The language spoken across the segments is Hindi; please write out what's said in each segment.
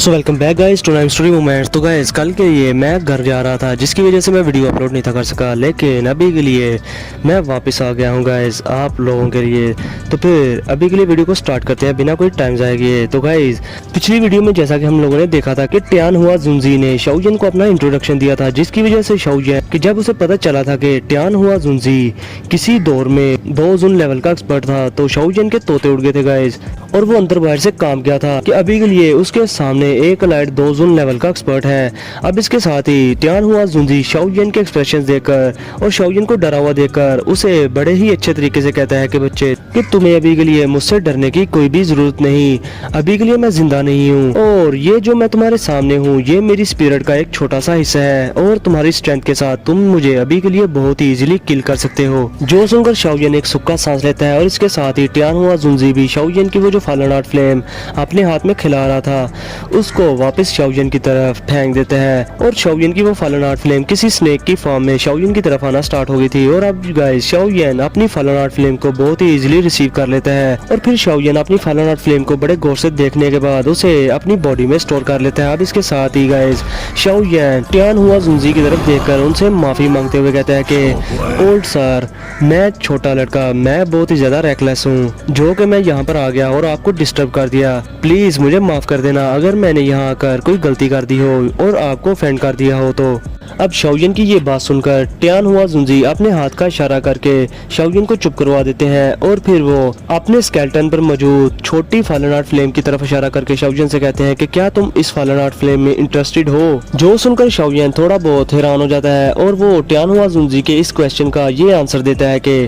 So welcome back guys to Naim story moments. तो गाइस कल के लिए मैं घर जा रहा था जिसकी वजह से मैं वीडियो अपलोड नहीं था कर सका, लेकिन अभी के लिए मैं वापस आ गया हूँ गाइस आप लोगों के लिए। तो फिर अभी के लिए वीडियो को स्टार्ट करते हैं बिना कोई टाइम जाए किए। तो गाइस पिछली वीडियो में जैसा कि हम लोगों ने देखा था कि ट्यान हुआ जुनजी ने शाओजिन को अपना इंट्रोडक्शन दिया था, जिसकी वजह से शाओजिन कि जब उसे पता चला था कि ट्यान हुआ जुनजी किसी दौर में 2 जुन लेवल का एक्सपर्ट था, तो शाओजिन के तोते उड़ गए थे गाइस, और वो अंदर बाहर से काम किया था कि अभी के लिए उसके सामने एक लाइट 2 जुन लेवल का एक्सपर्ट है। अब इसके साथ ही ट्यान हुआ जुनजी शाओजिन के एक्सप्रेशन देखकर और शाओजिन को डरा हुआ देखकर उसे बड़े ही अच्छे तरीके से कहता है कि बच्चे कि तुम्हें अभी के लिए मुझसे डरने की कोई भी जरूरत नहीं, अभी के लिए मैं जिंदा नहीं हूँ और ये जो मैं तुम्हारे सामने हूँ ये मेरी स्पिरिट का एक छोटा सा हिस्सा है और तुम्हारी स्ट्रेंथ के साथ तुम मुझे अभी के लिए बहुत ही इजीली किल कर सकते हो। जो सुनकर शाओजिन एक सुक्का सांस लेता है और इसके साथ ही ट्यान हुआ जुनजी भी शाओजिन की वो जो फॉलन आर्ट फ्लेम अपने हाथ में खिला रहा था उसको वापस शाओजिन की तरफ फेंक देते हैं और शाओजिन की वो फॉलन आर्ट फ्लेम किसी स्नेक की फॉर्म में शाओजिन की तरफ आना स्टार्ट हो गई थी। और अब गाइस शाओजिन अपनी फॉलन आर्ट फ्लेम को बहुत ही इजीली रिसीव कर लेता है और फिर शाओजिन अपनी फॉलन आर्ट फ्लेम को बड़े गौर से देखने के बाद उसे अपनी बॉडी में स्टोर कर लेता है। अब इसके साथ ही गाइस शाओजिन ट्यान हुआ जुनजी की तरफ देखकर उनसे माफी मांगते हुए कहता है कि ओल्ड सर, मैं छोटा लड़का, मैं बहुत ही ज्यादा रेकलेस हूँ जो कि मैं यहाँ पर आ गया और आपको डिस्टर्ब कर दिया, प्लीज मुझे माफ कर देना अगर मैंने यहाँ आकर कोई गलती कर दी हो और आपको ऑफेंड कर दिया हो तो। अब शाओजिन की ये बात सुनकर ट्यान हुआ जुनजी अपने हाथ का इशारा करके शाओजिन को चुप करवा देते हैं और फिर वो अपने स्केलेटन पर मौजूद छोटी फॉलन आर्ट फ्लेम की तरफ इशारा करके शाओजिन से कहते हैं कि क्या तुम इस फॉलन आर्ट फ्लेम में इंटरेस्टेड हो। जो सुनकर शाओजिन थोड़ा बहुत हैरान हो जाता है और वो ट्यान हुआ जुनजी के इस क्वेश्चन का ये आंसर देता है कि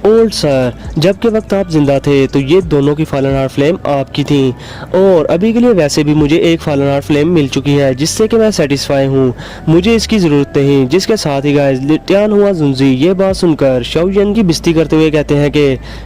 ओल्ड सर, जब के वक्त आप जिंदा थे तो ये दोनों की फॉलन आर्ट फ्लेम आपकी थी और अभी के लिए वैसे भी मुझे एक फॉलन आर्ट फ्लेम मिल चुकी है जिससे कि मैं सेटिस्फाई हूँ, मुझे इसकी जरूरत नहीं। जिसके साथ ही गाइस ट्यान हुआ जुनजी ये बात सुनकर शाओजिन की बेइज्जती करते हुए कहते हैं कि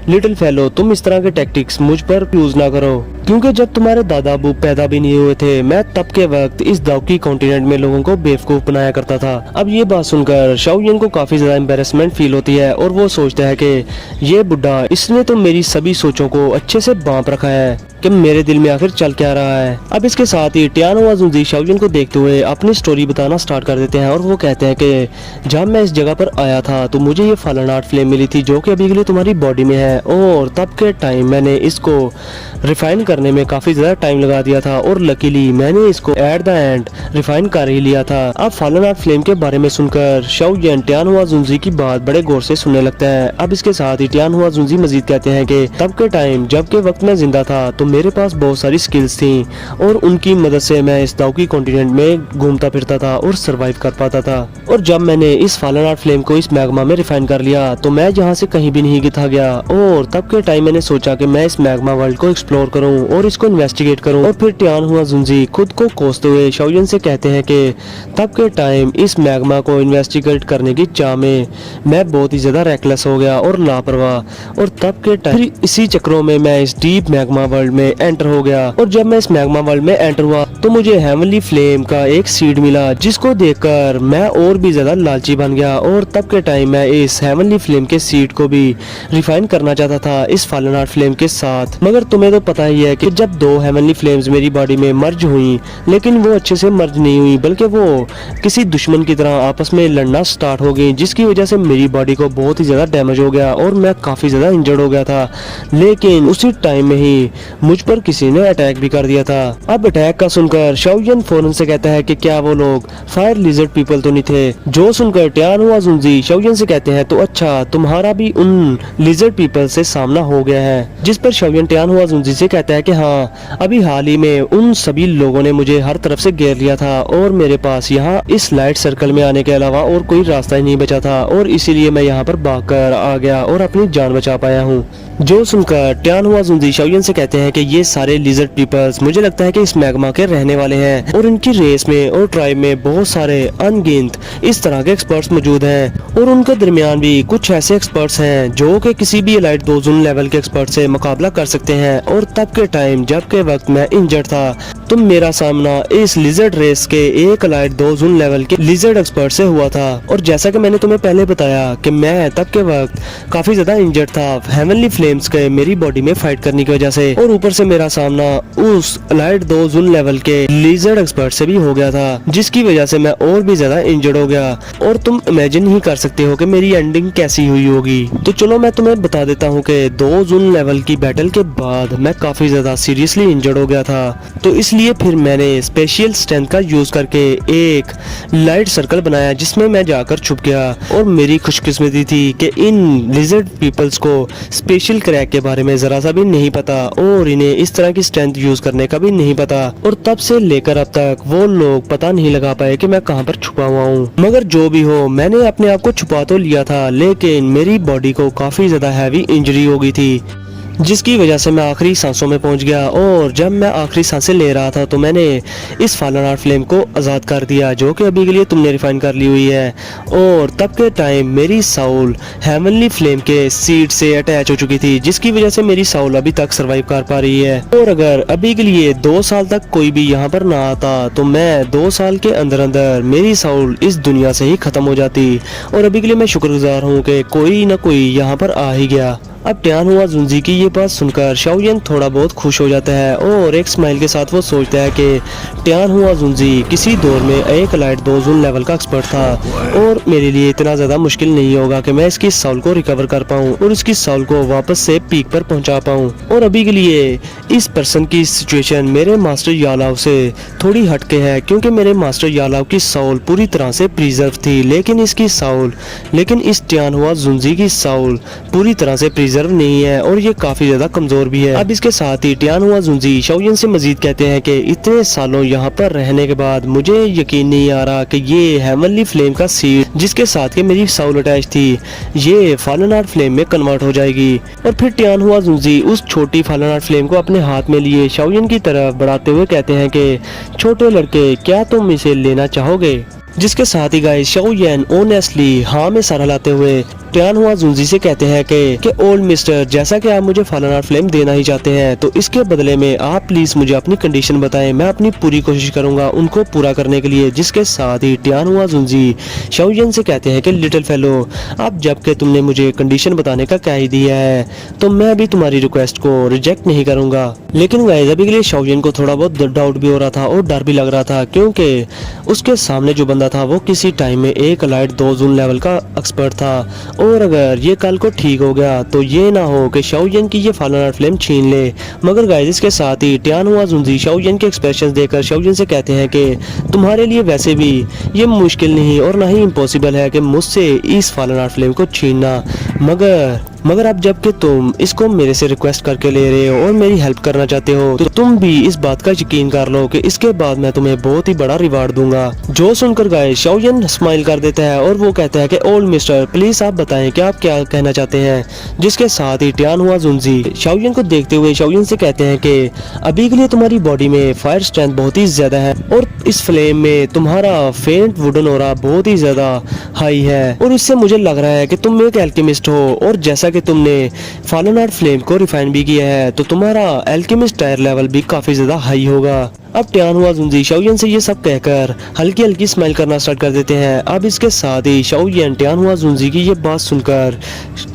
लिटिल फेलो, तुम इस तरह के टैक्टिक्स मुझ पर यूज ना करो, क्योंकि जब तुम्हारे दादा अबू पैदा भी नहीं हुए थे मैं तब के वक्त इस दाउकी कॉन्टिनेंट में लोगों को बेवकूफ बनाया करता था। अब ये बात सुनकर शाओजिन को काफी ज्यादा एम्बेरसमेंट फील होती है और वो सोचता है कि ये बुड्ढा, इसने तो मेरी सभी सोचों को अच्छे से बांप रखा है कि मेरे दिल में आखिर चल क्या रहा है। अब इसके साथ ही ट्यान हुआ जुनजी शाओजिन को देखते हुए अपनी स्टोरी बताना स्टार्ट कर देते हैं और वो कहते हैं कि जब मैं इस जगह पर आया था तो मुझे ये फॉलन आर्ट फ्लेम मिली थी जो कि अभी के लिए तुम्हारी बॉडी में है और तब के टाइम मैंने इसको रिफाइन करने में काफी ज्यादा टाइम लगा दिया था और लकीली मैंने इसको एट द एंड रिफाइन कर ही लिया था। अब फॉलन आर्ट फ्लेम के बारे में सुनकर शाओजिन ट्यान हुआ जुनजी की बात बड़े गौर से सुनने लगता है। अब इसके साथ ही ट्यान हुआ जुनजी मजीद कहते हैं कि तब के टाइम जब के वक्त मैं जिंदा था तो मेरे पास बहुत सारी स्किल्स थी और उनकी मदद से मैं इस दाउकी कॉन्टिनेंट में घूमता फिरता था और सरवाइव कर पाता था। और जब मैंने इस फॉलन आर्ट फ्लेम को इस मैग्मा में रिफाइन कर लिया तो मैं यहाँ से कहीं भी नहीं था गया और तब के टाइम मैंने सोचा कि मैं इस मैग्मा वर्ल्ड को एक्सप्लोर करूँ और इसको इन्वेस्टिगेट करूँ। और फिर ट्यान हुआ जुनजी खुद को कोसते हुए शाओजिन से कहते हैं कि तब के टाइम इस मैग्मा को इन्वेस्टिगेट करने की चाह में मैं बहुत ही ज्यादा रेकलेस हो गया और लापरवाह, और तब के टाइम इसी चक्रों में मैं इस डीप मैग्मा वर्ल्ड में एंटर हो गया और जब मैं इस मैग्मा वर्ल्ड में एंटर हुआ तो मुझे हेवनली फ्लेम का एक सीड मिला जिसको देखकर मैं और भी ज्यादा लालची बन गया और तब के टाइम मैं इस हेवनली फ्लेम के सीड को भी रिफाइन करना चाहता था इस फॉलन आर्ट फ्लेम के साथ। मगर तुम्हें तो पता ही है कि जब 2 हेवनली फ्लेम्स मेरी बॉडी में मर्ज हुई लेकिन वो अच्छे से मर्ज नहीं हुई बल्कि वो किसी दुश्मन की तरह आपस में लड़ना स्टार्ट हो गई, जिसकी वजह से मेरी बॉडी को बहुत ही ज्यादा डैमेज हो गया और मैं काफी ज्यादा इंजर्ड हो गया था। लेकिन उसी टाइम में ही मुझ पर किसी ने अटैक भी कर दिया था। अब अटैक का सुनकर शाओजिन फौरन से कहता है कि क्या वो लोग फायर लिजर्ड पीपल तो नहीं थे। जो सुनकर ट्यान हुआ जुनजी शाओजिन से कहते हैं तो अच्छा, तुम्हारा भी उन लिजर्ड पीपल से सामना हो गया है। जिस पर शाओजिन ट्यान हुआ जुनजी से कहता है कि हाँ, अभी हाल ही में उन सभी लोगों ने मुझे हर तरफ से घेर लिया था और मेरे पास यहाँ इस लाइट सर्कल में आने के अलावा और कोई रास्ता ही नहीं बचा था और इसीलिए मैं यहाँ पर भागकर आ गया और अपनी जान बचा पाया हूँ। जो सुनकर ट्यान हुआ जुनजी शाओजिन से कहते हैं कि ये सारे लिजर्ड पीपल्स मुझे लगता है कि इस मैग्मा के रहने वाले हैं और इनकी रेस में और ट्राइब में बहुत सारे अनगिनत इस तरह के एक्सपर्ट्स मौजूद हैं और उनके दरमियान भी कुछ ऐसे एक्सपर्ट्स हैं जो कि किसी भी एलाइट 2 जुन लेवल के एक्सपर्ट से मुकाबला कर सकते हैं। और तब के टाइम जब के वक्त मैं इंजर्ड था तो मेरा सामना इस लिजर्ड रेस के एक एलाइट 2 जुन लेवल के लिजर्ड एक्सपर्ट से हुआ था। और जैसा कि मैंने तुम्हें पहले बताया कि मैं तब के वक्त काफी ज्यादा इंजर्ड था, हेवनली फ्लेम्स के मेरी बॉडी में फाइट करने की वजह से, और ऊपर से मेरा सामना उस अलाइड 2 ज़ून लेवल के लिजर्ड एक्सपर्ट से भी हो गया था, जिसकी वजह से मैं और भी ज्यादा इंजर्ड हो गया। और तुम इमेजिन ही कर सकते हो कि मेरी एंडिंग कैसी हुई होगी। तो चलो मैं तुम्हें बता देता हूँ कि 2 ज़ून लेवल की बैटल के बाद मैं काफी ज्यादा सीरियसली इंजर्ड हो गया था। तो इसलिए फिर मैंने स्पेशल स्ट्रेंथ का यूज करके एक लाइट सर्कल बनाया जिसमें मैं जाकर छुप गया। और मेरी खुशकिस्मती थी कि इन लिजर्ड पीपल्स को स्पेशल क्रैक के बारे में जरा सा भी नहीं पता और इन्हें इस तरह की स्ट्रेंथ यूज करने का भी नहीं पता। और तब से लेकर अब तक वो लोग पता नहीं लगा पाए कि मैं कहां पर छुपा हुआ हूँ। मगर जो भी हो, मैंने अपने आप को छुपा तो लिया था, लेकिन मेरी बॉडी को काफी ज्यादा हैवी इंजरी हो गई थी, जिसकी वजह से मैं आखिरी सांसों में पहुंच गया। और जब मैं आखिरी सांसें ले रहा था तो मैंने इस फॉलन आर्ट फ्लेम को आज़ाद कर दिया, जो कि अभी के लिए तुमने रिफाइन कर ली हुई है। और तब के टाइम मेरी साउल हेवनली फ्लेम के सीड से अटैच हो चुकी थी, जिसकी वजह से मेरी साउल अभी तक सरवाइव कर पा रही है। और अगर अभी के लिए 2 साल तक कोई भी यहाँ पर ना आता तो मैं 2 साल के अंदर अंदर मेरी साउल इस दुनिया से ही खत्म हो जाती। और अभी के लिए मैं शुक्रगुजार हूँ कि कोई ना कोई यहाँ पर आ ही गया। अब टियान हुआ जुनजी की ये बात सुनकर शाओयन थोड़ा बहुत खुश हो जाता है और एक स्माइल के साथ वो सोचता है कि टियान हुआ जुनजी किसी दौर में एक लाइट 2 ज़ून लेवल का एक्सपर्ट था और मेरे लिए इतना ज़्यादा मुश्किल नहीं होगा कि मैं इसकी साउल को रिकवर कर पाऊँ और इसकी साउल को वापस से पीक पर पहुँचा पाऊँ। और अभी के लिए इस पर्सन की सिचुएशन मेरे मास्टर यालाव से थोड़ी हटके है, क्योंकि मेरे मास्टर यालाव की साउल पूरी तरह से प्रिजर्व थी, लेकिन इस टियान हुआ जुनजी की साउल पूरी तरह से प्रिजर्व नहीं है और ये काफी ज्यादा कमजोर भी है। अब इसके साथ ही टियान हुआ जुनजी शाओयन से मजीद कहते हैं कि इतने सालों यहाँ पर रहने के बाद मुझे यकीन नहीं आ रहा कि ये हेवनली फ्लेम का सीड जिसके साथ के मेरी साउल अटैच थी ये फॉलन आर्ट फ्लेम में कन्वर्ट हो जाएगी। और फिर टियान हुआ जुनजी उस छोटी फॉलन आर्ट फ्लेम को अपने हाथ में लिए शाओयन की तरफ बढ़ाते हुए कहते हैं कि छोटे लड़के, क्या तुम इसे लेना चाहोगे? जिसके साथ ही गाइस शाओयन ऑनेस्टली हाँ में सर हिलाते हुए टियान हुआ जुनजी से कहते हैं कि ओल्ड मिस्टर, जैसा कि आप मुझे फॉलन आर्ट फ्लेम देना ही चाहते हैं तो इसके बदले में आप प्लीज मुझे अपनी कंडीशन बताएं, मैं अपनी पूरी कोशिश करूंगा उनको पूरा करने के लिए। जिसके साथ ही टियान हुआ जुनजी शाओयन से कहते हैं कि लिटिल फेलो, अब जबकि तुमने मुझे कंडीशन बताने का कह ही दिया है तो मैं भी तुम्हारी रिक्वेस्ट को रिजेक्ट नहीं करूंगा। लेकिन गाइस अभी के लिए शाओयन को थोड़ा बहुत डाउट भी हो रहा था और डर भी लग रहा था, क्योंकि उसके सामने जो बंदा था वो किसी टाइम में एक लाइट 2 ज़ून लेवल का एक्सपर्ट था। और अगर ये कल को ठीक हो गया तो ये ना हो कि शाओयन की ये फॉलन आर्ट फ्लेम छीन ले। मगर गाइस इसके साथ ही टियान हुआ जुनजी शाओयन के एक्सप्रेशंस देखकर शाओयन से कहते हैं कि तुम्हारे लिए वैसे भी ये मुश्किल नहीं और ना ही इम्पॉसिबल है कि मुझसे इस फॉलन आर्ट फ्लेम को छीनना, मगर अब जबकि तुम इसको मेरे से रिक्वेस्ट करके ले रहे हो और मेरी हेल्प करना चाहते हो तो तुम भी इस बात का यकीन कर लो कि इसके बाद मैं तुम्हें बहुत ही बड़ा रिवार्ड दूंगा। जो सुनकर गाइस शाओयन स्माइल कर देता है और वो कहता है कि ओल्ड मिस्टर, प्लीज आप बताएं कि आप क्या कहना चाहते हैं। जिसके साथ ही टियान हुआ जुनजी शाओयन को देखते हुए शाओयन से कहते हैं कि अभी के लिए तुम्हारी बॉडी में फायर स्ट्रेंथ बहुत ही ज्यादा है और इस फ्लेम में तुम्हारा फेंट वुडन ऑरा बहुत ही ज्यादा हाई है और इससे मुझे लग रहा है कि तुम एक एल्केमिस्ट हो और जैसा कि तुमने फॉलन आर्ट फ्लेम को रिफाइन भी किया है तो तुम्हारा एल्केमिस्ट टायर लेवल भी काफी ज्यादा हाई होगा। अब टियान हुआ जुनजी शाओयन से ये सब कहकर हल्की हल्की स्माइल करना स्टार्ट कर देते हैं। अब इसके साथ ही शाओयन टियान हुआ जुनजी की ये बात सुनकर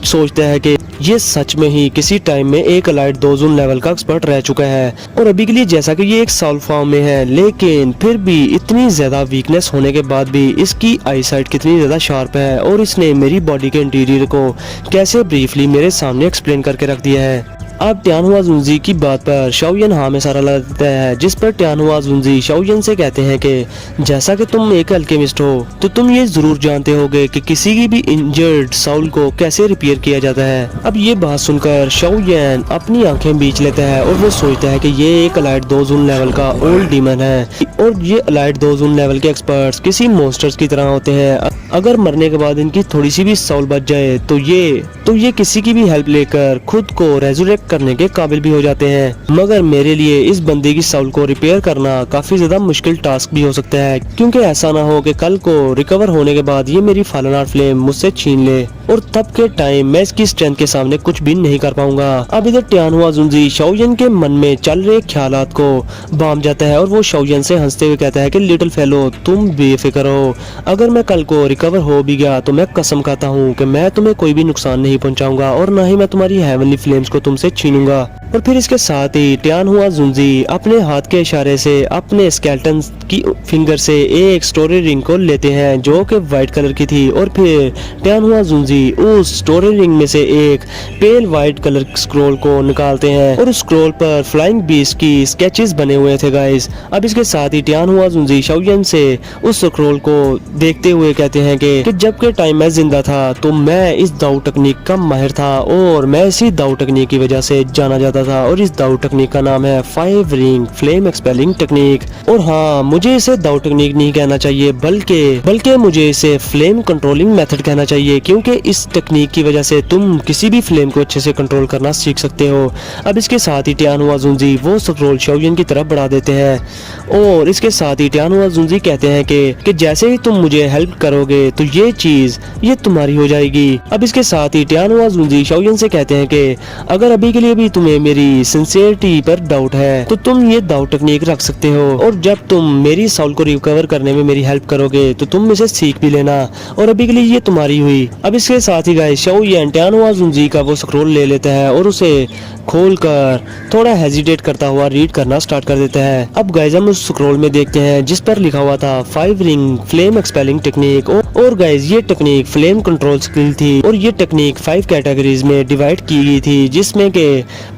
सोचता है कि ये सच में ही किसी टाइम में एक लाइट 2 ज़ून लेवल का एक्सपर्ट रह चुका है और अभी के लिए जैसा कि ये एक साउल फॉर्म में है, लेकिन फिर भी इतनी ज्यादा वीकनेस होने के बाद भी इसकी आई साइट कितनी ज्यादा शार्प है और इसने मेरी बॉडी के इंटीरियर को कैसे ब्रीफली मेरे सामने एक्सप्लेन करके रख दिया है। अब टियान हुआ जुनजी की बात पर शाओयन हाँ में सारा लगा देता है, जिस पर टियान हुआ जुनजी शाओयन से कहते हैं कि जैसा कि तुम एक अल्केमिस्ट हो तो तुम ये जरूर जानते होगे कि किसी की भी इंजर्ड साउल को कैसे रिपेयर किया जाता है। अब ये बात सुनकर शाओयन अपनी आंखें बीच लेता है और वो सोचता है कि ये एक लाइट 2 ज़ून लेवल का ओल्ड डीमन है और ये लाइट 2 ज़ून लेवल के एक्सपर्ट्स किसी मॉन्स्टर्स की तरह होते हैं। अगर मरने के बाद इनकी थोड़ी सी भी साउल बच जाए तो ये किसी की भी हेल्प लेकर खुद को रेजुरेक्ट करने के काबिल भी हो जाते हैं। मगर मेरे लिए इस बंदे की साउल को रिपेयर करना काफी ज्यादा मुश्किल टास्क भी हो सकता है, क्योंकि ऐसा ना हो कि कल को रिकवर होने के बाद ये मेरी फॉलन आर्ट फ्लेम मुझसे छीन ले और तब के टाइम मैं इसकी स्ट्रेंथ के सामने कुछ भी नहीं कर पाऊंगा। अब इधर टियान हुआ जुनजी शाओयन के मन में चल रहे ख्यालात को बांध जाता है और वो शाओयन से हंसते हुए कहता है कि लिटिल फेलो, तुम बेफिक्र हो, अगर मैं कल को रिकवर हो भी गया तो मैं कसम खाता हूँ कि मैं तुम्हें कोई भी नुकसान नहीं पहुंचाऊंगा और ना ही मैं तुम्हारी हेवनली फ्लेम्स को तुमसे छीनूंगा। और फिर इसके साथ ही टियानहुआ जुंजी अपने हाथ के इशारे से अपने स्केलेटन की फिंगर से एक स्टोरी रिंग को लेते हैं जो कि वाइट कलर की थी, और फिर टियानहुआ जुंजी उस स्टोरी रिंग में से एक पेल वाइट कलर स्क्रोल को निकालते हैं और उस स्क्रोल पर फ्लाइंग बीस्ट की स्केचेस बने हुए थे गाइस। अब इसके साथ ही टियानहुआ जुंजी शाओयन से उस स्क्रोल को देखते हुए कहते हैं कि जब के टाइम मैं जिंदा था तो मैं इस दाऊ टेक्निक का माहिर था और मैं इसी दाऊ टेक्निक की वजह से जाना जाता था, और इस दाऊ टेक्निक का नाम है 5 रिंग फ्लेम एक्सपेलिंग टेक्निक। और हाँ, मुझे इसे दाऊ टेक्निक नहीं कहना चाहिए बल्कि मुझे इसे फ्लेम कंट्रोलिंग मेथड कहना चाहिए, क्योंकि इस टेक्निक की वजह से तुम किसी भी फ्लेम को अच्छे से कंट्रोल करना सीख सकते हो। अब इसके साथ ही टियानहुआ जुंजी वो स्क्रोल शाओयन की तरफ बढ़ा देते हैं और इसके साथ ही टियानहुआ जुंजी कहते हैं कि जैसे ही तुम मुझे हेल्प करोगे तो ये चीज ये तुम्हारी हो जाएगी। अब इसके साथ ही टियानहुआ जुंजी शाओयन से कहते हैं कि अगर अभी के लिए भी तुम्हें मेरी सिंसियरिटी पर डाउट है तो तुम ये दाऊ टेक्निक रख सकते हो, और जब तुम मेरी साउल को रिकवर करने में मेरी हेल्प करोगे तो तुम इसे सीख भी लेना, और अभी के लिए ये तुम्हारी हुई। अब इसके साथ ही गाइस शाओयन टियानहुआ जुंजी का वो स्क्रोल ले लेता है और उसे खोलकर थोड़ा हेजिटेट करता हुआ रीड करना स्टार्ट कर देता है। अब गाइस हम उस स्क्रोल में देखते हैं जिस पर लिखा हुआ था 5 रिंग फ्लेम एक्सपेलिंग टेक्निक, और गाइस ये टेक्निक फ्लेम कंट्रोल स्किल थी, और ये टेक्निक 5 कैटेगरीज में डिवाइड की गई थी जिसमें के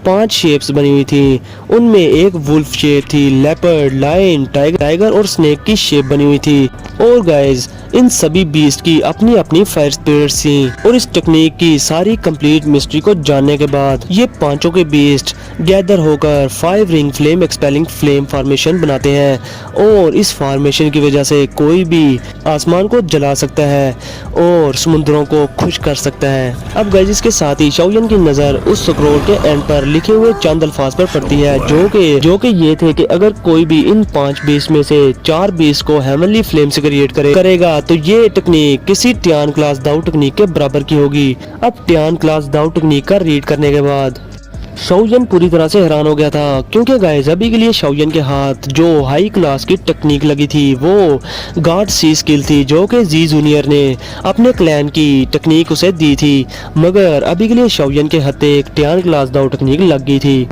5 शेप्स बनी हुई थी। उनमें एक वुल्फ शेप थी, लेपर्ड, लायन, टाइगर और स्नेक की शेप बनी हुई थी। और गाइस इन सभी बीस्ट की अपनी अपनी फायर स्पिरिट्स थी, और इस टेक्निक की सारी कंप्लीट मिस्ट्री को जानने के बाद ये पांचों के बीस्ट गैदर होकर 5 ring flame expelling flame formation बनाते हैं, और इस फॉर्मेशन की वजह से कोई भी आसमान को जला सकता है और समुद्रों को खुश कर सकता है। अब गाइस इसके साथ ही शाओयन की नजर उस स्क्रोल के एंड पर लिखे हुए चंद अल्फाज पर पड़ती है जो कि ये थे कि अगर कोई भी इन 5 बीस्ट में से 4 बीस्ट को हेवनली फ्लेम से क्रिएट करेगा तो ये टेक्निक किसी टियान क्लास दाऊ टेक्निक के बराबर की होगी। अब टियान क्लास दाऊ टेक्निक का रीड करने के बाद शाओयन पूरी तरह से हैरान हो गया था, क्योंकि गाइस अभी के लिए शाओयन के हाथ जो हाई क्लास की टेक्निक लगी थी वो गॉड सी स्किल थी जो कि जी जूनियर ने अपने क्लैन की टेक्निक उसे दी थी, मगर अभी के लिए शाओयन के हाथ एक टियान क्लास दाऊ टेक्निक लग गई थी।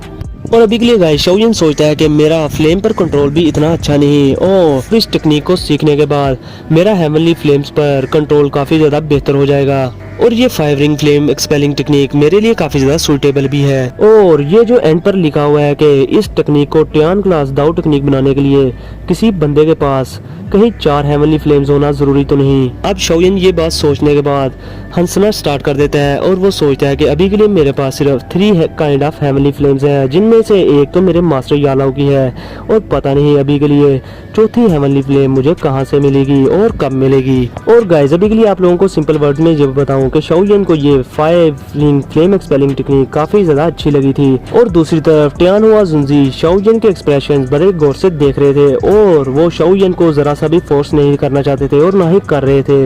और अभी के लिए गाइस शाओयन सोचता है कि मेरा फ्लेम पर कंट्रोल भी इतना अच्छा नहीं, और इस टेक्निक को सीखने के बाद मेरा हेवनली फ्लेम्स पर कंट्रोल काफी ज्यादा बेहतर हो जाएगा, और ये 5 रिंग फ्लेम एक्सपेलिंग टेक्निक मेरे लिए काफी ज्यादा सूटेबल भी है। और ये जो एंड पर लिखा हुआ है कि इस टेक्निक को टियान क्लास दाऊ टेक्निक बनाने के लिए किसी बंदे के पास कहीं 4 हेवनली फ्लेम्स होना जरूरी तो नहीं। अब शाओयन ये बात सोचने के बाद हंसना स्टार्ट कर देता है और वो सोचता है कि अभी के लिए मेरे पास सिर्फ 3 काइंड ऑफ हेवनली फ्लेम्स हैं, जिनमें से एक तो मेरे मास्टर यालाओ की है, और पता नहीं अभी के लिए चौथी हेवनली फ्लेम मुझे कहां से मिलेगी और कब मिलेगी। और गाइस अभी के लिए आप लोगों को सिंपल वर्ड में जब बताऊं कि शाओयन को ये 5 रिंग फ्लेम एक्सपेलिंग टेक्निक काफी ज्यादा अच्छी लगी थी, और दूसरी तरफ टियानहुआ जुंजी शाओयन के एक्सप्रेशन बड़े गौर से देख रहे थे, और वो शाओयन को जरा सा भी फोर्स नहीं करना चाहते थे और ना ही कर रहे थे,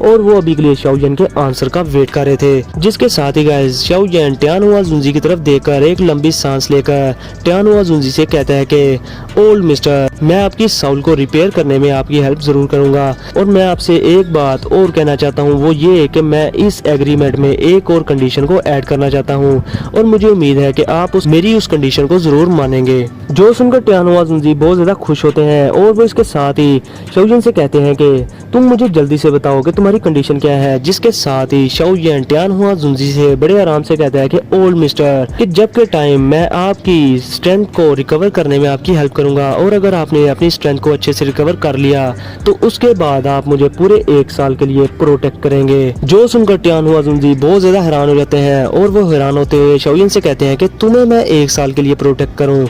और वो अभी के लिए शाओयन के आंसर का वेट कर रहे थे। जिसके साथ ही गाइस शाओयन टियानहुआ जुंजी की तरफ देखकर एक लंबी सांस लेकर टियानहुआ जुंजी से कहता है कि ओल्ड मिस्टर, मैं आपकी साउल को रिपेयर करने में आपकी हेल्प जरूर करूंगा, और मैं आपसे एक बात और कहना चाहता हूँ, वो ये कि मैं इस एग्रीमेंट में एक और कंडीशन को ऐड करना चाहता हूँ, और मुझे उम्मीद है कि आप मेरी उस कंडीशन को जरूर मानेंगे। जो सुनकर टियानहुआ जुंजी बहुत ज्यादा खुश होते हैं, और वो इसके साथ ही शाओयन से कहते हैं कि तुम मुझे जल्दी से बताओ कि तुम्हारी कंडीशन क्या है। जिसके साथ ही शाओयन टियानहुआ जुंजी से बड़े आराम से कहता है कि ओल्ड मिस्टर, कि जब के टाइम मैं आपकी स्ट्रेंथ को रिकवर करने में आपकी हेल्प करूंगा, और अगर आपने अपनी स्ट्रेंथ को अच्छे से रिकवर कर लिया तो उसके बाद आप मुझे पूरे 1 साल के लिए प्रोटेक्ट करेंगे। जो सुनकर टियानहुआ जुंजी बहुत ज्यादा हैरान हो जाते हैं, और वो हैरान होते हुए शाओयन से कहते हैं कि तुम्हें मैं 1 साल के लिए प्रोटेक्ट करूं,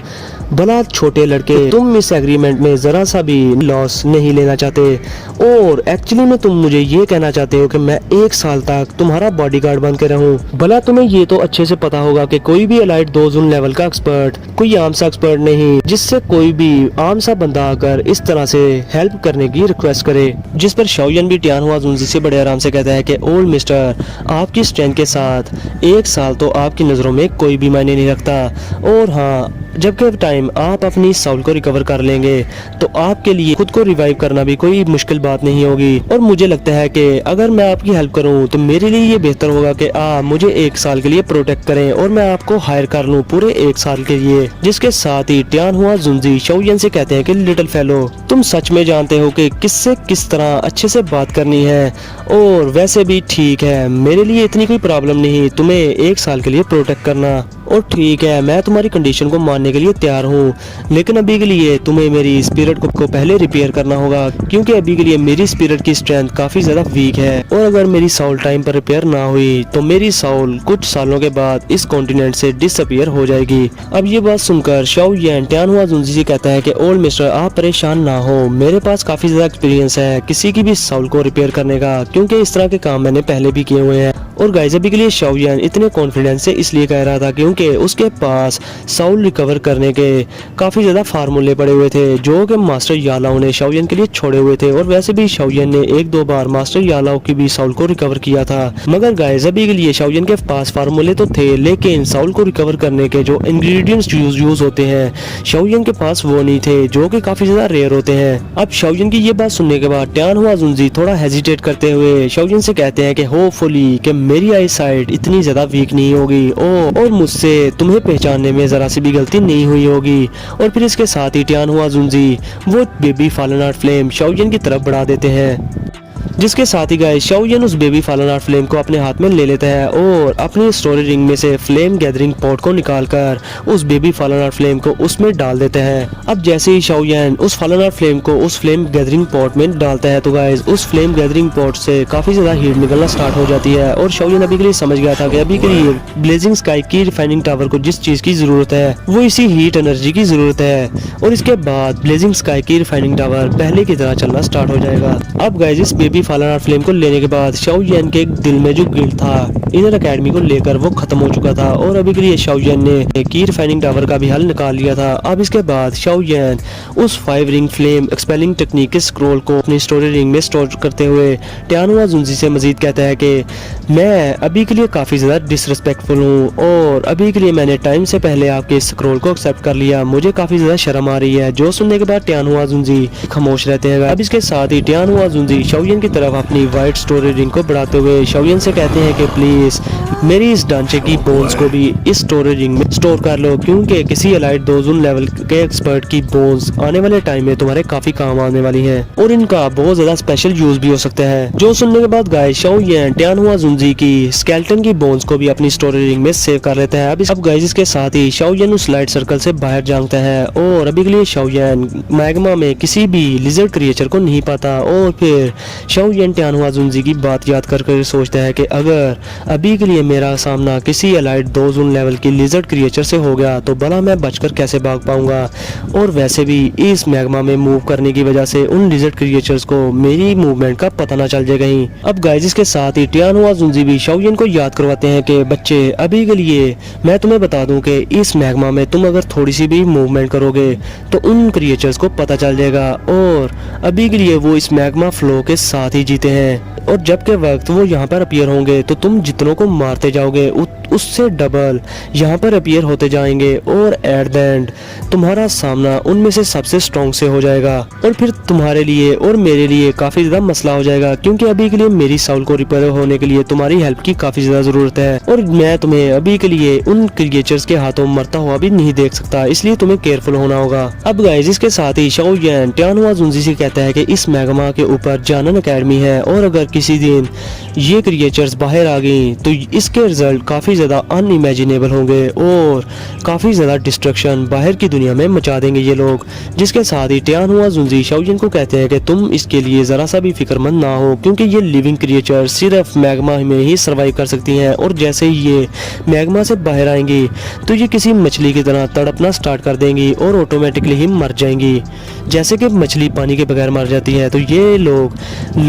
भला छोटे लड़के तुम इस एग्रीमेंट में जरा सा भी लॉस नहीं लेना चाहते, और एक्चुअली में तुम मुझे ये कहना चाहते हो कि मैं 1 साल तक तुम्हारा बॉडीगार्ड बन के रहूं। भला तुम्हें ये तो अच्छे से पता होगा कि कोई भी एलाइट 2 जोन लेवल का एक्सपर्ट कोई आम सा एक्सपर्ट नहीं, जिससे कोई भी आम सा बंदा आकर इस तरह से हेल्प करने की रिक्वेस्ट करे। जिस पर शाओयन भी टियानहुआ जुंजी से बड़े आराम से कहता है कि ओल्ड मिस्टर, आपकी स्ट्रेंथ के साथ 1 साल तो आपकी नजरों में कोई भी मायने नहीं रखता, और हाँ जबकि टाइम आप अपनी साउल को रिकवर कर लेंगे तो आपके लिए खुद को रिवाइव करना भी कोई मुश्किल बात नहीं होगी। और मुझे लगता है कि अगर मैं आपकी हेल्प करूं तो मेरे लिए ये बेहतर होगा कि आप मुझे 1 साल के लिए प्रोटेक्ट करें और मैं आपको हायर कर लूं पूरे 1 साल के लिए। जिसके साथ ही टियानहुआ जुंजी शाओयन से कहते हैं कि लिटिल फेलो, तुम सच में जानते हो कि किससे किस तरह अच्छे से बात करनी है, और वैसे भी ठीक है, मेरे लिए इतनी कोई प्रॉब्लम नहीं तुम्हें 1 साल के लिए प्रोटेक्ट करना। और ठीक है, मैं तुम्हारी कंडीशन को मानने के लिए तैयार हूँ, लेकिन अभी के लिए तुम्हें मेरी स्पिरिट को पहले रिपेयर करना होगा, क्योंकि अभी के लिए मेरी स्पिरिट की स्ट्रेंथ काफी ज्यादा वीक है, और अगर मेरी साउल टाइम पर रिपेयर ना हुई तो मेरी साउल कुछ सालों के बाद इस कॉन्टिनेंट से डिसअपियर हो जाएगी। अब ये बात सुनकर शाओयन टियानहुआ जुंजी से कहता है कि ओल्ड मिस्टर, आप परेशान ना हो, मेरे पास काफी ज्यादा एक्सपीरियंस है किसी की भी साउल को रिपेयर करने का, क्योंकि इस तरह के काम मैंने पहले भी किए हुए हैं। और गाइस, अभी के लिए शाओयन इतने कॉन्फिडेंस से इसलिए कह रहा था क्योंकि उसके पास साउल रिकवर करने के काफी ज्यादा फार्मूले पड़े हुए थे जो कि मास्टर यालाओ ने शाओयन के लिए छोड़े हुए थे, और वैसे भी शाओयन ने 1-2 बार मास्टर यालाओ की भी साउल को रिकवर किया था। मगर गाइस, अभी के लिए शाओयन के पास फार्मूले तो थे, लेकिन साउल को रिकवर करने के जो इंग्रेडिएंट्स यूज होते हैं शाओयन के पास वो नहीं थे, जो कि काफी ज्यादा रेयर होते हैं। अब शाओयन की ये बात सुनने के बाद टियानहुआ जुंजी थोड़ा हेजिटेट करते हुए शाओयन से कहते हैं कि होपफुली कि मेरी आई साइट इतनी ज्यादा वीक नहीं होगी और मुझसे तुम्हें पहचानने में जरा सी भी गलती नहीं हुई होगी। और फिर इसके साथ ही टियानहुआ जुंजी वो baby fallen art flame Shaoyan की तरफ बढ़ा देते हैं, जिसके साथ ही गाइस शाओयन उस बेबी फॉलन आर्ट फ्लेम को अपने हाथ में ले लेता है और अपनी स्टोरी रिंग में से फ्लेम गैदरिंग पॉट को निकालकर उस बेबी फॉलन आर्ट फ्लेम को उसमें डाल देते हैं। अब जैसे ही शाओयन उस फॉलन आर्ट फ्लेम को उस फ्लेम गैदरिंग पॉट में डालता है तो गाइस उस फ्लेम गैदरिंग पॉट से काफी ज्यादा हीट निकलना स्टार्ट हो जाती है, और शाओयन अभी के लिए समझ गया था कि अभी के लिए ब्लेजिंग स्काई की रिफाइनिंग टावर को जिस चीज की जरूरत है वो इसी हीट एनर्जी की जरूरत है, और इसके बाद ब्लेजिंग स्काई की रिफाइनिंग टावर पहले की तरह चलना स्टार्ट हो जाएगा। अब गाइस, इस बेबी फॉलन आर्ट फ्लेम को लेने के बाद शाओयन के दिल में जो गिल्ट था इनर एकेडमी को लेकर वो खत्म हो चुका था, और अभी के लिए शाओयन ने की रिफाइनिंग टावर का भी हल निकाल लिया था। अब इसके बाद शाओयन उस 5 रिंग फ्लेम एक्सपेलिंग टेक्निक के स्क्रोल को अपनी स्टोरी रिंग में स्टोर करते हुए टियानहुआ जुंजी से मजीद कहता है कि मैं अभी के लिए काफी ज्यादा डिसरिस्पेक्टफुल हूँ, और अभी के लिए मैंने टाइम से पहले आपके इस स्क्रोल को एक्सेप्ट कर लिया, मुझे काफी ज्यादा शर्म आ रही है। जो सुनने के बाद टियानहुआ जुंजी खामोश रहते हैं। अब इसके साथ ही टियानहुआ जुंजी शाओयन की तरफ अपनी वाइट स्टोरी रिंग को बढ़ाते हुए शाओयन से कहते हैं कि प्लीज मेरी इस ढांचे की बोन्स को भी इस स्टोरेज रिंग में स्टोर कर लो, क्योंकि किसी एलाइट दोजुन लेवल के एक्सपर्ट की बोन्स आने वाले टाइम में तुम्हारे काफी काम आने वाली हैं, और इनका बहुत ज्यादा स्पेशल यूज भी हो सकता है। जो सुनने के बाद गाइस शाओयन टियानहुआ जुंजी की स्केलेटन की बोन्स को भी अपनी स्टोरेज रिंग में सेव कर लेता है। अब गाइस, इसके साथ ही शाओयन उस लाइट सर्कल से बाहर झांकता है, और अभी के लिए शाओयन मैग्मा में किसी भी लिजर्ड क्रिएचर को नहीं पाता, और फिर शाओयन टियानहुआ जुंजी की बात याद कर सोचता है कि अगर अभी के लिए मेरा सामना किसी एलाइट 2 जोन लेवल की लिजर्ड क्रिएचर से हो गया तो भला मैं बचकर कैसे भाग पाऊंगा, और वैसे भी इस मैग्मा में मूव करने की वजह से उन लिजर्ड क्रिएचर्स को मेरी मूवमेंट का पता ना चल जाए कहीं। अब गाइस, इसके साथ ही टियानहुआ जुंजी भी शाओयन को याद करवाते हैं कि बच्चे अभी के लिए मैं तुम्हें बता दूं कि इस मैग्मा में तुम अगर थोड़ी सी भी मूवमेंट करोगे तो उन क्रिएचर्स को पता चल जाएगा, और अभी के लिए वो इस मैग्मा फ्लो के साथ ही जीते हैं, और जब के वक्त वो यहाँ पर अपीयर होंगे तो तुम जितनों को मारते जाओगे उससे डबल यहाँ पर अपीयर होते जाएंगे, और एट द एंड तुम्हारा सामना उनमें से सबसे स्ट्रॉन्ग से हो जाएगा, और फिर तुम्हारे लिए और मेरे लिए काफी ज्यादा मसला हो जाएगा, क्योंकि अभी के लिए मेरी साउल को रिपेयर होने के लिए तुम्हारी हेल्प की काफी ज्यादा जरूरत है, और मैं तुम्हें अभी के लिए उन क्रिएचर्स के हाथों मरता हुआ भी नहीं देख सकता, इसलिए तुम्हें केयरफुल होना होगा। अब गाइस, इसके साथ ही शाओयन टियानहुआ जुंजी से कहता है कि इस मैग्मा के ऊपर जानन एकेडमी है, और अगर किसी दिन ये क्रिएचर्स बाहर आ गई तो इसके रिजल्ट काफी ज्यादा अनइमेजिनेबल होंगे, और काफी ज्यादा डिस्ट्रक्शन बाहर की दुनिया में मचा देंगे ये लोग। जिसके साथ ही टियानहुआ जुंजी शाओयन को कहते हैं कि तुम इसके लिए जरा सा भी फिक्रमंद ना हो, क्योंकि ये लिविंग क्रिएचर सिर्फ मैग्मा में ही सर्वाइव कर सकती हैं, और जैसे ही ये मैग्मा से बाहर आएंगी तो ये किसी मछली की तरह तड़पना स्टार्ट कर देंगी और ऑटोमेटिकली ही मर जाएंगी। जैसे कि मछली पानी के बगैर मर जाती है, तो ये लोग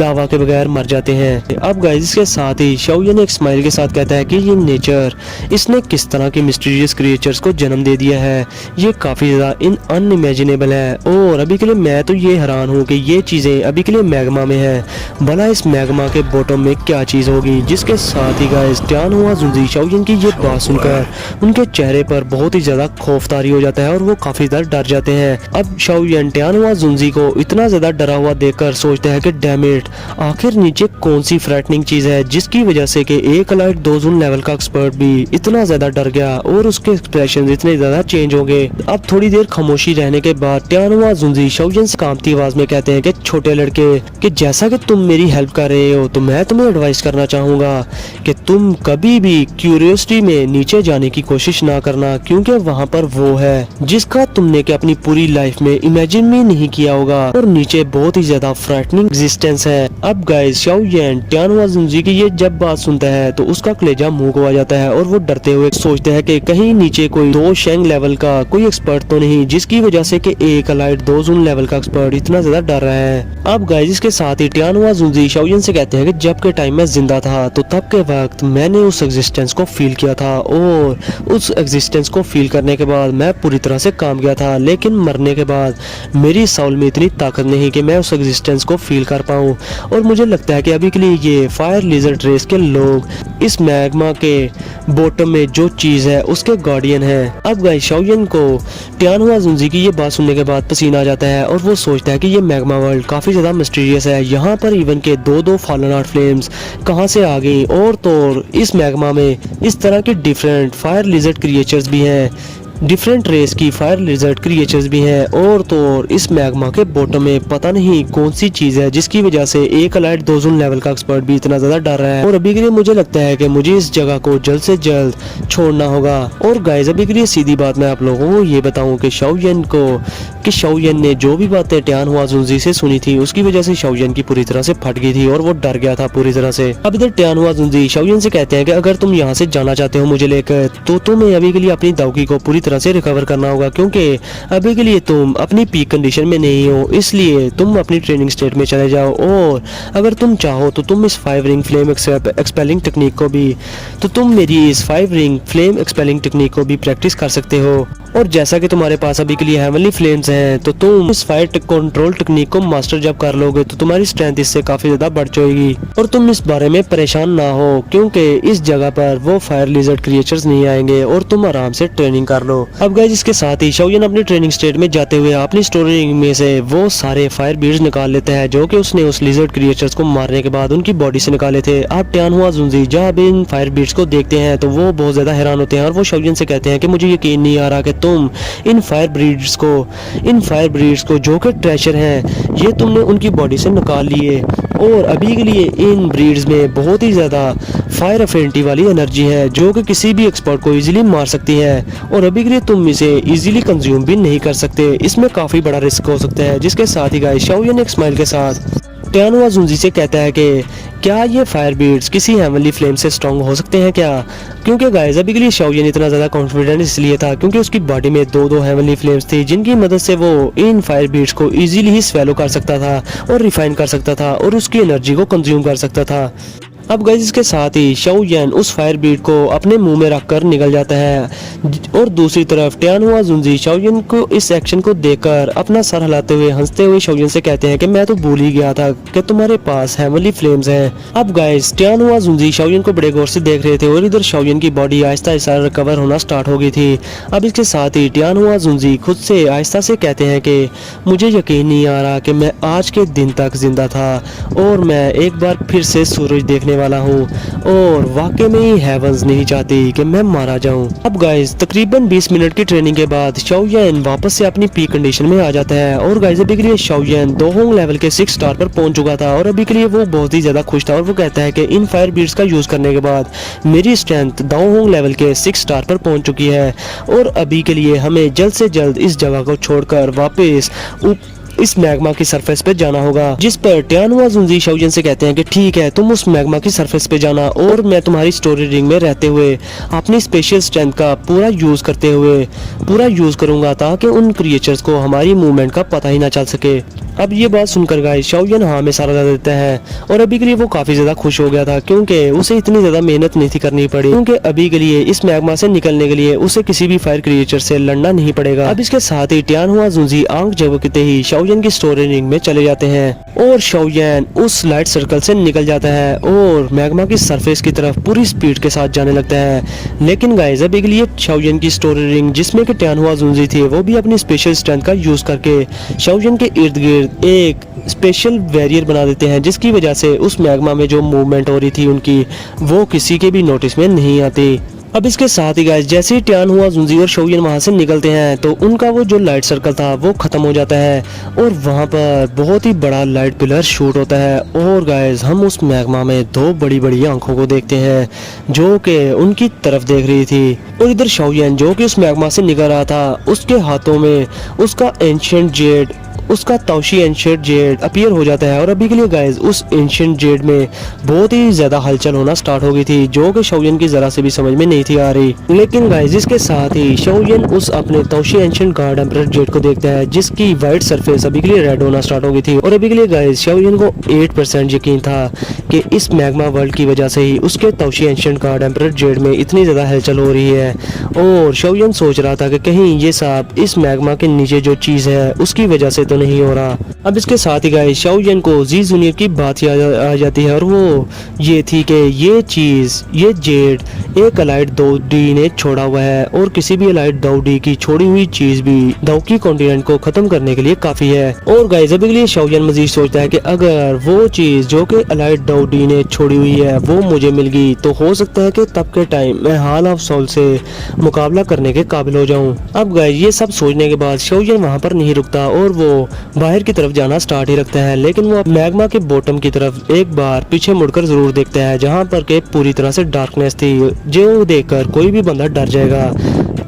लावा के बगैर मर जाते हैं। अब गाइस इसके साथ ही शाओयन एक स्माइल के साथ कहता है कि ये नेचर इसने किस तरह के मिस्टीरियस क्रिएचर्स को जन्म दे दिया है, ये काफी ज्यादा अनइमेजिनेबल है। और अभी के लिए मैं तो ये हैरान हूँ कि ये चीजें अभी के लिए मैग्मा में है, भला इस मैग्मा के बॉटम में क्या चीज होगी। जिसके साथ ही गाइस टियानहुआ जुंजी शाओयन की ये बात सुनकर उनके चेहरे पर बहुत ही ज्यादा खौफ तारी हो जाता है और वो काफी ज्यादा डर जाते हैं। अब शाओयन टियानहुआ जुंजी को इतना ज्यादा डरा हुआ देखकर सोचते हैं कि डैम इट, आखिर नीचे कौन सी फ्रेटनिंग चीज है जिसकी वजह से कि एक अलाइट 2 जून लेवल का एक्सपर्ट भी इतना ज्यादा डर गया और उसके एक्सप्रेशन इतने ज्यादा चेंज हो गए। अब थोड़ी देर खामोशी रहने के बाद टियानहुआ जुंजी शाओयन से कांपती आवाज में कहते हैं कि छोटे लड़के, कि जैसा कि तुम मेरी हेल्प कर रहे हो तो मैं तुम्हें एडवाइस करना चाहूंगा कि तुम कभी भी क्यूरियोसिटी में नीचे जाने की कोशिश ना करना, क्योंकि वहाँ पर वो है जिसका तुमने के अपनी पूरी लाइफ में इमेजिन भी नहीं किया होगा और नीचे बहुत ही ज्यादा फ्राइटनिंग एग्जिस्टेंस है। अब गाइस शाओयन टियानहुआ जुंजी की ये जब बात सुनता है तो उसका कलेजा मुंह को आ जाता है और वो डरते हुए सोचते हैं कि कहीं नीचे कोई 2 शेंग लेवल का कोई एक्सपर्ट तो नहीं जिसकी वजह से कि एक अलाइट 2 जून लेवल का एक्सपर्ट इतना ज्यादा डर रहा है। अब गाइस इसके साथ ही टियानहुआ जुंजी शाओयन से कहते हैं कि जब के टाइम में जिंदा था तो तब के वक्त मैंने उस एग्जिस्टेंस को फील किया था और उस एग्जिस्टेंस को फील करने के बाद मैं पूरी तरह से काम गया था, लेकिन मरने के बाद मेरी साउल में इतनी ताकत नहीं कि मैं उस एग्जिस्टेंस को फील कर पाऊँ। और मुझे लगता है कि अभी के लिए ये फायर लिजर्ड रेस के लोग इस मैग्मा के बॉटम में जो चीज है उसके गार्डियन है। अब गाइस शाओयन को टियानहुआ जुंजी की ये बात सुनने के बाद पसीना आ जाता है और वो सोचता है कि ये मैग्मा वर्ल्ड काफी ज्यादा मिस्टीरियस है, यहाँ पर इवन के 2 फॉलन आर्ट फ्लेम्स कहाँ से आ गई और तो इस मैग्मा में इस तरह के डिफरेंट फायर लिजर्ड क्रिएचर्स भी हैं, डिफरेंट रेस की फायर लिजर्ड क्रिएचर्स भी हैं और तो और इस मैग्मा के बॉटम में पता नहीं कौन सी चीज है जिसकी वजह से एक अलाइट 2 जून लेवल का एक्सपर्ट भी इतना ज्यादा डर रहा है। और अभी के लिए मुझे लगता है कि मुझे इस जगह को जल्द से जल्द छोड़ना होगा। और गाइस अभी के लिए सीधी बात मैं आप लोगों को ये बताऊं कि शाओयन ने जो भी बातें टियानहुआ जुंजी से सुनी थी उसकी वजह से शाओयन की पूरी तरह से फट गई थी और वो डर गया था पूरी तरह से। अब इधर टियानहुआ जुंजी शाओयन से कहते हैं कि अगर तुम यहाँ से जाना चाहते हो मुझे लेकर तो तुम्हें अभी के लिए अपनी दाओकी को पूरी तरह से रिकवर करना होगा, क्योंकि अभी के लिए तुम अपनी पीक कंडीशन में नहीं हो, इसलिए तुम अपनी ट्रेनिंग स्टेट में चले जाओ। और अगर तुम चाहो तो तुम इस 5 रिंग फ्लेम एक्सपेलिंग टेक्निक को भी तुम मेरी इस 5 रिंग फ्लेम एक्सपेलिंग टेक्निक को भी प्रैक्टिस कर सकते हो। और जैसा कि तुम्हारे पास अभी के लिए हेवनली फ्लेम्स हैं तो तुम इस फायर कंट्रोल टेक्निक को मास्टर जब कर लोगे तो तुम्हारी स्ट्रेंथ इससे काफी ज्यादा बढ़ जाएगी। और तुम इस बारे में परेशान ना हो क्योंकि इस जगह पर वो फायर लिजर्ड क्रिएचर्स नहीं आएंगे और तुम आराम से ट्रेनिंग कर लो। अब गाइस इसके साथ ही शाओयन अपनी ट्रेनिंग स्टेट में जाते हुए अपनी स्टोरी में से वो सारे फायर बीड्स निकाल लेता है जो कि उसने उस लिजर्ड क्रिएचर्स को मारने के बाद उनकी बॉडी से निकाले थे। अब टियानहुआ जुंजी जब इन फायर बीड्स को देखते हैं तो वो बहुत ज्यादा हैरान होते हैं और वो शाओयन से कहते हैं कि मुझे यकीन नहीं आ रहा कि तुम इन फायर ब्रीड्स को जो कि ट्रेशर हैं ये तुमने उनकी बॉडी से निकाल लिए। और अभी के लिए इन ब्रीड्स में बहुत ही ज़्यादा फायर अफिनिटी वाली एनर्जी है जो कि किसी भी एक्सपर्ट को इजीली मार सकती है और अभी के लिए तुम इसे इजीली कंज्यूम भी नहीं कर सकते, इसमें काफ़ी बड़ा रिस्क हो सकता है। जिसके साथ ही गाइस शाओयन एक स्माइल के साथ टियानहुआ जुंजी से कहता है कि क्या ये फायर बीड्स किसी हेवनली फ्लेम से स्ट्रॉन्ग हो सकते हैं क्या, क्योंकि गाइस अभी के लिए शाओयन इतना ज़्यादा कॉन्फिडेंट इसलिए था क्योंकि उसकी बॉडी में 2 हेवनली फ्लेम्स थी जिनकी मदद से वो इन फायर बीड्स को इजीली ही स्वेलो कर सकता था और रिफाइन कर सकता था और उसकी एनर्जी को कंज्यूम कर सकता था। अब गाइस इसके साथ ही शाओयन उस फायर बीट को अपने मुंह में रखकर निकल जाता है और दूसरी तरफ टियानहुआ जुंजी शाओयन को इस एक्शन को देखकर अपना सर हिलाते हुए हंसते हुए शाओयन से कहते हैं कि मैं तो भूल ही गया था कि तुम्हारे पास हेवनली फ्लेम्स हैं। अब गाइस टियानहुआ जुंजी शाओयन को बड़े गौर से देख रहे थे और इधर शाओयन की बॉडी आहिस्ता आहिस्ता रिकवर होना स्टार्ट हो गई थी। अब इसके साथ ही टियानहुआ जुंजी खुद से आहिस्ता से कहते हैं कि मुझे यकीन नहीं आ रहा कि मैं आज के दिन तक जिंदा था और मैं एक बार फिर से सूरज देखने वाला हूँ और वाकई में ही हेवंस नहीं चाहती कि मैं मारा जाऊं। अब गाइस तकरीबन 20 मिनट की ट्रेनिंग के बाद शाओयन वापस से अपनी पीक कंडीशन में आ जाता है और गाइस अभी के लिए शाओयन 2 होंग लेवल के 6 स्टार पर पहुंच चुका था और अभी के लिए वो बहुत ही ज्यादा खुश था और वो कहता है कि इन फायर बीड्स का यूज करने के बाद मेरी स्ट्रेंथ 2 होंग लेवल के 6 स्टार पर पहुंच चुकी है और अभी के लिए हमें जल्द से जल्द इस जगह को छोड़कर वापस इस मैग्मा की सरफेस पे जाना होगा। जिस पर टियानहुआ जुंजी शाओयन से कहते हैं कि ठीक है तुम उस मैग्मा की सरफेस पे जाना और मैं तुम्हारी स्टोरी रिंग में रहते हुए अपनी स्पेशल स्ट्रेंथ का पूरा यूज करूंगा ताकि उन क्रिएचर्स को हमारी मूवमेंट का पता ही ना चल सके। अब ये बात सुनकर गाइस शाओयन हाँ में सारा कर देता है और अभी के लिए वो काफी ज्यादा खुश हो गया था क्योंकि उसे इतनी ज्यादा मेहनत नहीं थी करनी पड़ी, क्योंकि अभी के लिए इस मैग्मा से निकलने के लिए उसे किसी भी फायर क्रिएचर से लड़ना नहीं पड़ेगा। अब इसके साथ ही टियानहुआ जुंजी आंख झपकते ही शाओयन की स्टोरी रिंग में चले जाते हैं और शाओयन उस लाइट सर्कल से निकल जाता है और मैग्मा की सरफेस की तरफ पूरी स्पीड के साथ जाने लगता है। लेकिन गाइस अभी के लिए शाओयन की स्टोरी रिंग जिसमें कि टियानहुआ जुंजी थी वो भी अपनी स्पेशल स्ट्रेंथ का यूज करके शाओयन के इर्द गिर्द एक स्पेशल बैरियर बना देते हैं, जिसकी वजह से उस मैग्मा में जो मूवमेंट हो रही थी उनकी वो किसी के भी नोटिस में नहीं आती। अब इसके साथ ही गाइस जैसे ही टियानहुआ जुंजी और शाओयन वहां से निकलते हैं तो उनका वो जो लाइट सर्कल था वो खत्म हो जाता है और वहां पर बहुत ही बड़ा लाइट पिलर शूट होता है और गाइस हम उस मैग्मा में दो बड़ी बड़ी आंखों को देखते हैं जो कि उनकी तरफ देख रही थी। और इधर शाओयन जो कि उस मैग्मा से निकल रहा था उसके हाथों में उसका एंशिएंट जेड, उसका ताओशी एंशिएंट जेड अपीयर हो जाता है और अभी के लिए गाइस उस एंशिएंट जेड में बहुत ही ज्यादा हलचल होना स्टार्ट हो गई थी जो कि शाओयन की जरा से भी समझ में नहीं थी आ रही। लेकिन गाइस इसके साथ ही शाओयन उस अपने ताओशी एंशिएंट गॉड एम्परर जेड को देखता है जिसकी वाइट सरफेस अभी के लिए रेड होना स्टार्ट हो गई थी और अभी के लिए गाइस शाओयन को 8% यकीन था कि इस मैग्मा वर्ल्ड की वजह से ही उसके ताओशी एंशिएंट गॉड एम्परर जेड में इतनी ज्यादा हलचल हो रही है और शाओयन सोच रहा था कि कहीं ये सब इस मैग्मा के नीचे जो चीज है उसकी वजह से तो नहीं हो रहा। अब इसके साथ ही गाइस शाओयन को जी जूनियर की बात आ जाती है और वो ये थी कि ये चीज, ये जेड एक अलाइट 2D ने छोड़ा हुआ है और किसी भी अलाइट 2D की छोड़ी हुई चीज भी दाओकी कॉन्टिनेंट को खत्म करने के लिए काफी है। और गाइस अभी के लिए शाओयन मजीद सोचता है कि अगर वो चीज जो कि अलाइट 2D ने छोड़ी हुई है वो मुझे मिल गई तो हो सकता है कि तब के टाइम मैं हाल ऑफ सोल से मुकाबला करने के काबिल हो जाऊं। अब गाइस ये सब सोचने के बाद शाओयन वहां पर नहीं रुकता और वो बाहर की तरफ जाना स्टार्ट ही रखता है, लेकिन वो मैग्मा के बॉटम की तरफ एक बार पीछे मुड़कर जरूर देखता है जहां पर के पूरी तरह से डार्कनेस थी जो देखकर कोई भी बंदा डर जाएगा।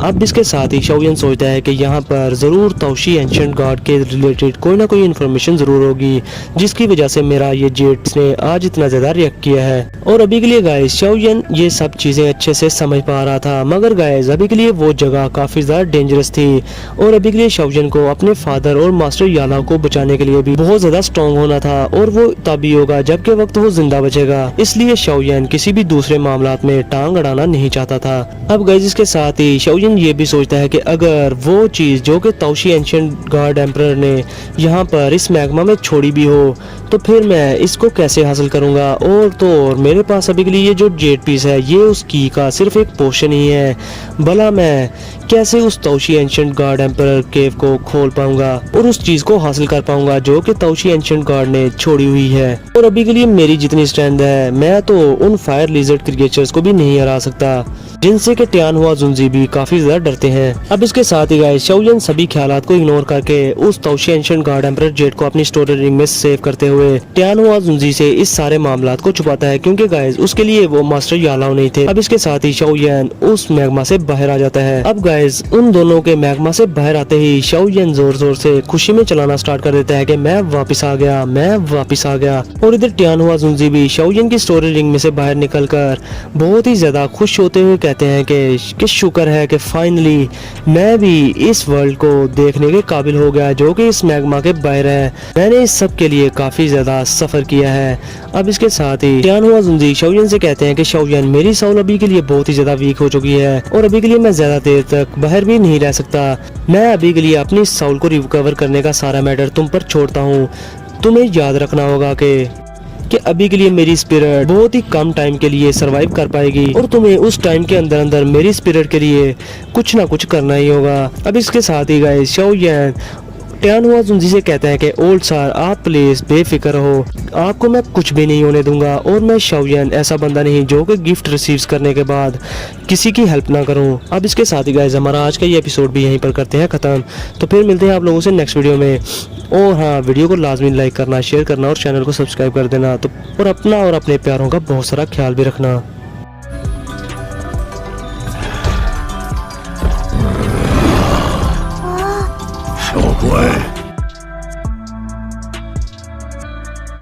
अब इसके साथ ही शाओयन सोचता है कि यहाँ पर जरूर ताओशी एंशिएंट गॉड के रिलेटेड कोई ना कोई इन्फॉर्मेशन जरूर होगी जिसकी वजह से मेरा ये जेड ने आज इतना ज्यादा रिएक्ट किया है। और अभी के लिए गाइस शाओयन ये सब चीजें अच्छे से समझ पा रहा था, मगर गाइस अभी के लिए वो जगह काफी ज्यादा डेंजरस थी और अभी के लिए शाओयन को अपने फादर और मास्टर याला को बचाने के लिए भी बहुत ज्यादा स्ट्रॉन्ग होना था और वो तभी होगा जबकि वक्त वो जिंदा बचेगा। इसलिए शाओयन किसी भी दूसरे मामलात में टांग अड़ाना नहीं चाहता था। अब गाइस इसके साथ ही शाओयन ये भी सोचता है कि अगर वो चीज जो कि ताओशी एंशिएंट गॉड एम्परर ने यहाँ पर इस मैग्मा में छोड़ी भी हो तो फिर मैं इसको कैसे हासिल करूंगा। और तो और मेरे पास अभी के लिए ये जो जेड पीस है ये उस की का सिर्फ एक पोर्शन ही है, भला मैं कैसे उस ताओशी एंशिएंट गॉड एम्परर केव को खोल पाऊंगा और उस चीज को हासिल कर पाऊंगा जो कि ताओशी एंशिएंट गॉड ने छोड़ी हुई है। और अभी के लिए मेरी जितनी स्ट्रेंथ है मैं तो उन फायर लिजर्ड क्रिएचर्स को भी नहीं हरा सकता जिनसे कि टियानहुआ जुंजी भी काफी ज्यादा डरते हैं। अब इसके साथ ही गाइस शाओयन सभी ख्यालात को इग्नोर करके उस ताओशी एंशिएंट गॉड एम्परर जेड को अपनी स्टोरी रिंग में सेव करते हुए टियानहुआ जुंजी से इस सारे मामलात को छुपाता है क्योंकि गाइस उसके लिए वो मास्टर यालाओ नहीं थे। अब इसके साथ ही शाओयन उस मैग्मा से बाहर आ जाता है। अब गाइस उन दोनों के मैग्मा से बाहर आते ही शाओयन जोर जोर से खुशी में चलाना स्टार्ट कर देता है कि मैं वापस आ गया, मैं वापस आ गया। और इधर टियानहुआ जुंजी भी शाओयन की स्टोरी रिंग में से बाहर निकलकर बहुत ही ज्यादा खुश होते हुए कहते हैं कि शुक्र है कि फाइनली मैं भी इस वर्ल्ड को देखने के काबिल हो गया जो कि इस मैग्मा के बाहर है। मैंने इस सब के लिए काफी ज्यादा सफर किया है। अब इसके साथ ही टियानहुआ जुंजी शाओयन से कहते हैं कि शाओयन मेरी सोल अभी के लिए बहुत ही ज्यादा वीक हो चुकी है और अभी के लिए मैं ज्यादा देर तक बाहर भी नहीं रह सकता। मैं अभी के लिए अपनी सोल को रिकवर करने का सारा मैटर तुम पर छोड़ता हूँ। तुम्हें याद रखना होगा कि अभी के लिए मेरी स्पिरिट बहुत ही कम टाइम के लिए सरवाइव कर पाएगी और तुम्हें उस टाइम के अंदर अंदर मेरी स्पिरिट के लिए कुछ ना कुछ करना ही होगा। अब इसके साथ ही गाइस शाओयन टियानहुआ जुंजी से कहता है कि ओल्ड सर आप प्लीज बेफिक्र रहो, आपको मैं कुछ भी नहीं होने दूंगा और मैं शाओयन ऐसा बंदा नहीं जो कि गिफ्ट रिसीव करने के बाद किसी की हेल्प ना करूं। अब इसके साथ ही गाइस हमारा आज का ये एपिसोड भी यहीं पर करते हैं खत्म। तो फिर मिलते हैं आप लोगों से नेक्स्ट वीडियो में। और हाँ, वीडियो को लाजमी लाइक करना, शेयर करना और चैनल को सब्सक्राइब कर देना। तो और अपना और अपने प्यारों का बहुत सारा ख्याल भी रखना।小鬼。